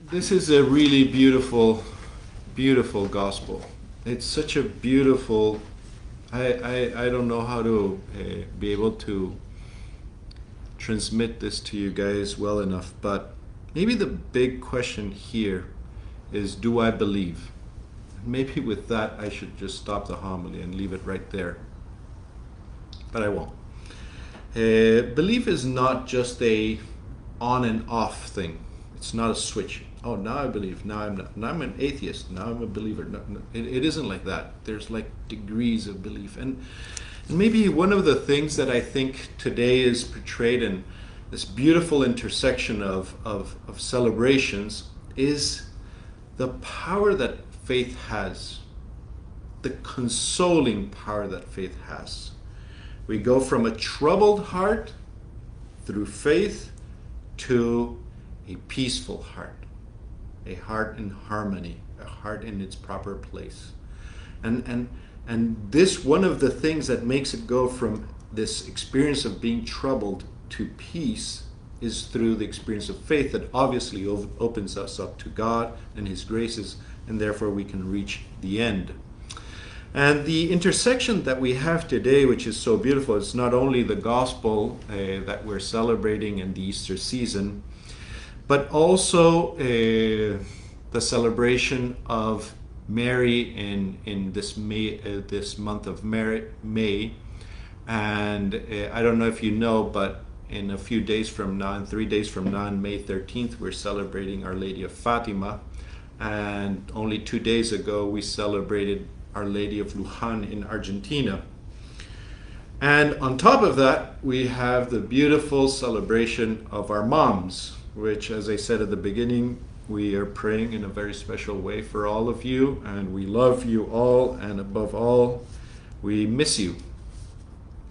This is a really beautiful, beautiful gospel. It's such a beautiful. I don't know how to be able to transmit this to you guys well enough, but maybe the big question here is, do I believe? Maybe with that I should just stop the homily and leave it right there, but I won't. Belief is not just a on and off thing. It's not a switch. Oh, now I believe. Now I'm not. Now I'm an atheist. Now I'm a believer. No, no, it isn't like that. There's like degrees of belief, and maybe one of the things that I think today is portrayed in this beautiful intersection of celebrations is the power that faith has, the consoling power that faith has. We go from a troubled heart through faith to a peaceful heart, a heart in harmony, a heart in its proper place. And this, one of the things that makes it go from this experience of being troubled to peace, is through the experience of faith that obviously opens us up to God and His graces, and therefore we can reach the end. And the intersection that we have today, which is so beautiful, it's not only the gospel that we're celebrating in the Easter season, but also the celebration of Mary in this this month of May. And I don't know if you know, but in a few days from now, in 3 days from now, on May 13th, we're celebrating Our Lady of Fatima. And only 2 days ago, we celebrated Our Lady of Luján in Argentina. And on top of that, we have the beautiful celebration of our moms, which, as I said at the beginning, we are praying in a very special way for all of you, and we love you all, and above all, we miss you.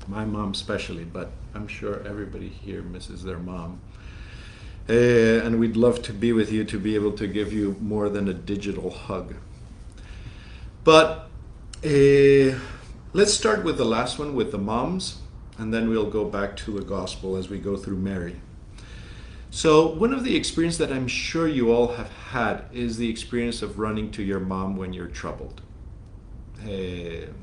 My mom especially, but I'm sure everybody here misses their mom. And we'd love to be with you, to be able to give you more than a digital hug. But let's start with the last one, with the moms, and then we'll go back to the gospel as we go through Mary. So one of the experiences that I'm sure you all have had is the experience of running to your mom when you're troubled. You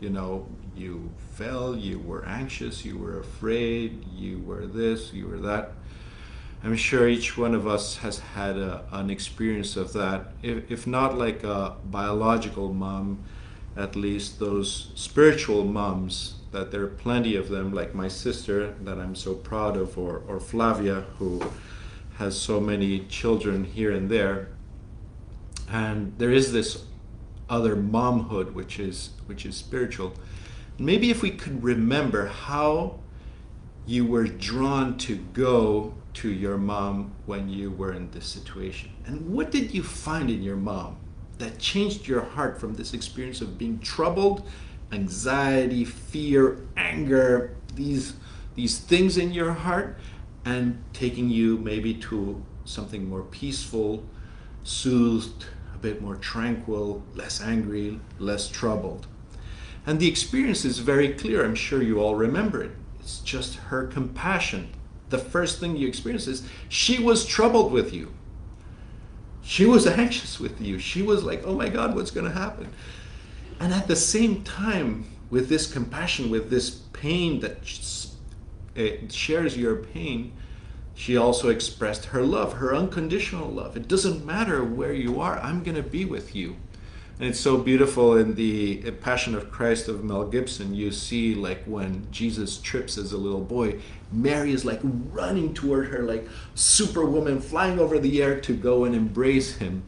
know, you fell, you were anxious, you were afraid, you were this, you were that. I'm sure each one of us has had an experience of that. If not like a biological mom, at least those spiritual moms, that there are plenty of them, like my sister that I'm so proud of, or Flavia, who has so many children here and there. And there is this other momhood, which is spiritual. Maybe if we could remember how you were drawn to go to your mom when you were in this situation, and what did you find in your mom that changed your heart from this experience of being troubled, anxiety, fear, anger, these things in your heart, and taking you maybe to something more peaceful, soothed, a bit more tranquil, less angry, less troubled. And the experience is very clear. I'm sure you all remember it. It's just her compassion. The first thing you experience is she was troubled with you. She was anxious with you. She was like, oh my God, what's going to happen? And at the same time, with this compassion, with this pain that shares your pain, she also expressed her love, her unconditional love. It doesn't matter where you are, I'm going to be with you. And it's so beautiful in the Passion of Christ of Mel Gibson. You see, like, when Jesus trips as a little boy, Mary is like running toward her like superwoman, flying over the air to go and embrace him.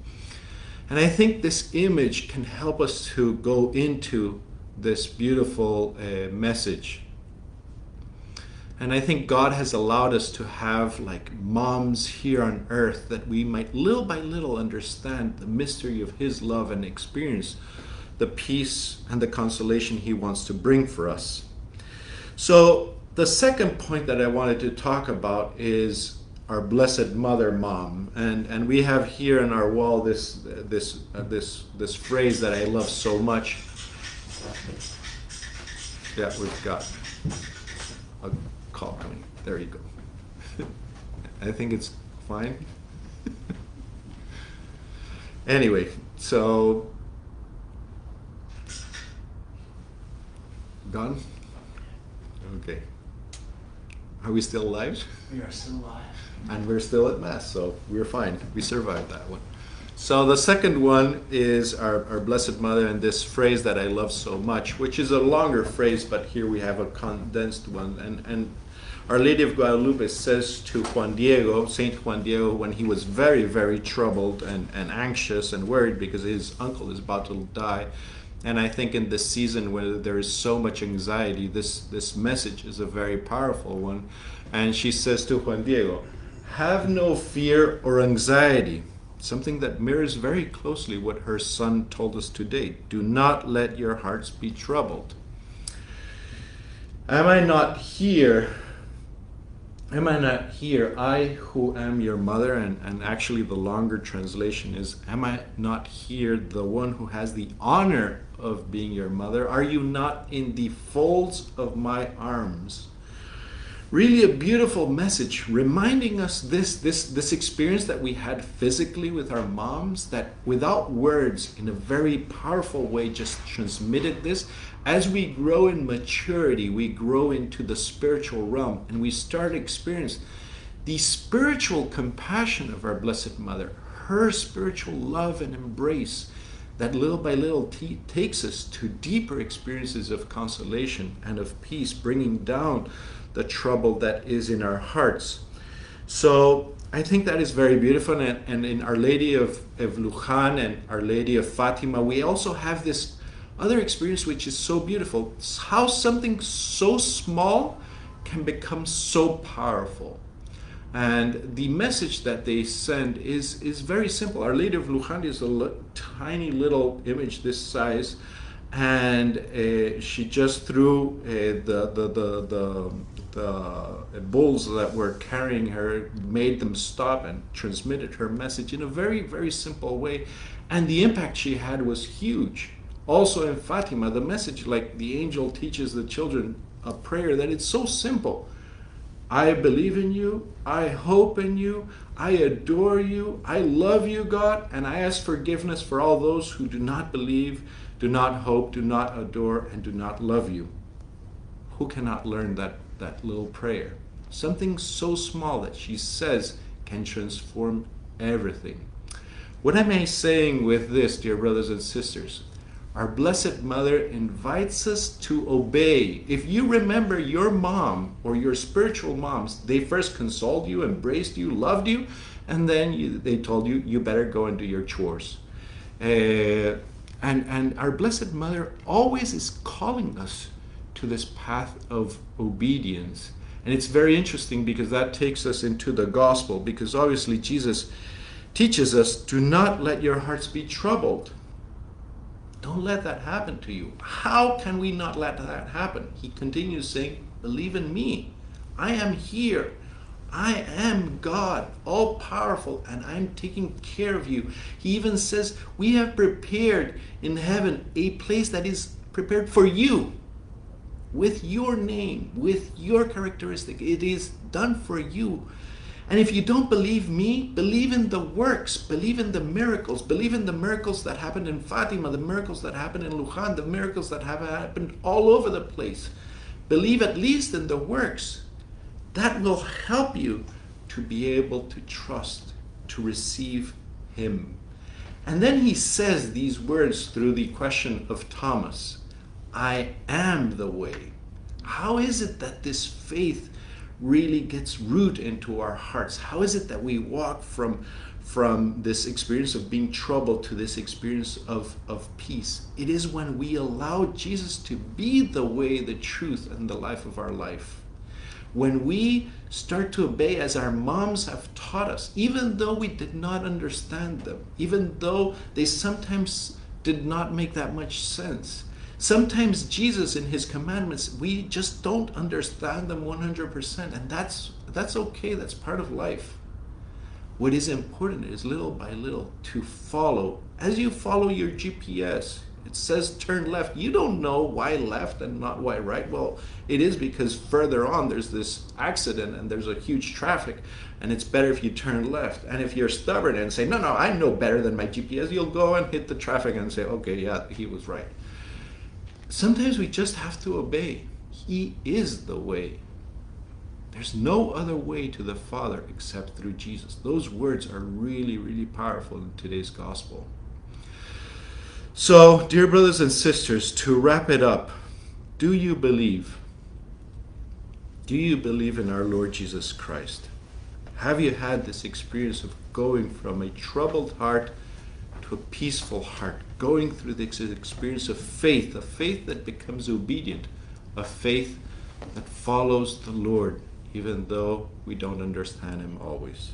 And I think this image can help us to go into this beautiful message. And I think God has allowed us to have like moms here on earth, that we might little by little understand the mystery of His love and experience the peace and the consolation He wants to bring for us. So the second point that I wanted to talk about is our Blessed Mother Mom. And we have here on our wall this phrase that I love so much. Yeah, we've got a call coming. There you go. I think it's fine. Anyway, so gone? Okay. Are we still alive? We are still alive. And we're still at Mass, so we're fine. We survived that one. So the second one is our Blessed Mother, and this phrase that I love so much, which is a longer phrase, but here we have a condensed one. And Our Lady of Guadalupe says to Juan Diego, Saint Juan Diego, when he was very, very troubled and anxious and worried because his uncle is about to die. And I think in this season where there is so much anxiety, this message is a very powerful one. And she says to Juan Diego, have no fear or anxiety. Something that mirrors very closely what her son told us today. Do not let your hearts be troubled. Am I not here? Am I not here, I who am your mother? And actually the longer translation is, am I not here, the one who has the honor of being your mother? Are you not in the folds of my arms? Really a beautiful message, reminding us this experience that we had physically with our moms, that without words, in a very powerful way, just transmitted this. As we grow in maturity, we grow into the spiritual realm, and we start to experience the spiritual compassion of our Blessed Mother, her spiritual love and embrace, that little by little takes us to deeper experiences of consolation and of peace, bringing down the trouble that is in our hearts. So I think that is very beautiful. And in Our Lady of Luján and Our Lady of Fatima, we also have this other experience which is so beautiful. How something so small can become so powerful. And the message that they send is very simple. Our Lady of Luján is a tiny little image this size, and she just threw the bulls that were carrying her, made them stop and transmitted her message in a very, very simple way. And the impact she had was huge. Also in Fatima, the message, like the angel teaches the children a prayer, that it's so simple. I believe in you, I hope in you, I adore you, I love you, God, and I ask forgiveness for all those who do not believe, do not hope, do not adore, and do not love you. Who cannot learn that little prayer? Something so small that she says can transform everything. What am I saying with this, dear brothers and sisters? Our Blessed Mother invites us to obey. If you remember your mom or your spiritual moms, they first consoled you, embraced you, loved you, and then they told you, you better go and do your chores. And our Blessed Mother always is calling us to this path of obedience. And it's very interesting because that takes us into the gospel, because obviously Jesus teaches us, do not let your hearts be troubled. Don't let that happen to you. How can we not let that happen? He continues saying, believe in me. I am here. I am God, all powerful, and I'm taking care of you. He even says, we have prepared in heaven a place that is prepared for you, with your name, with your characteristic. It is done for you. And if you don't believe me, believe in the works, believe in the miracles that happened in Fatima, the miracles that happened in Luján, the miracles that have happened all over the place. Believe at least in the works. That will help you to be able to trust, to receive him. And then he says these words through the question of Thomas, I am the way. How is it that this faith really gets root into our hearts? How is it that we walk from this experience of being troubled to this experience of peace? It is when we allow Jesus to be the way, the truth, and the life of our life. When we start to obey as our moms have taught us, even though we did not understand them, even though they sometimes did not make that much sense. Sometimes Jesus in his commandments, we just don't understand them 100%, and that's okay, that's part of life. What is important is little by little to follow. As you follow your GPS, It says turn left. You don't know why left and not why right. Well, it is because further on there's this accident and there's a huge traffic, and it's better if you turn left. And if you're stubborn and say, no, I know better than my GPS, you'll go and hit the traffic and say, okay, yeah, he was right. Sometimes we just have to obey. He is the way. There's no other way to the Father except through Jesus. Those words are really, really powerful in today's gospel. So, dear brothers and sisters, to wrap it up, do you believe? Do you believe in our Lord Jesus Christ? Have you had this experience of going from a troubled heart to a peaceful heart, going through this experience of faith, a faith that becomes obedient, a faith that follows the Lord, even though we don't understand him always?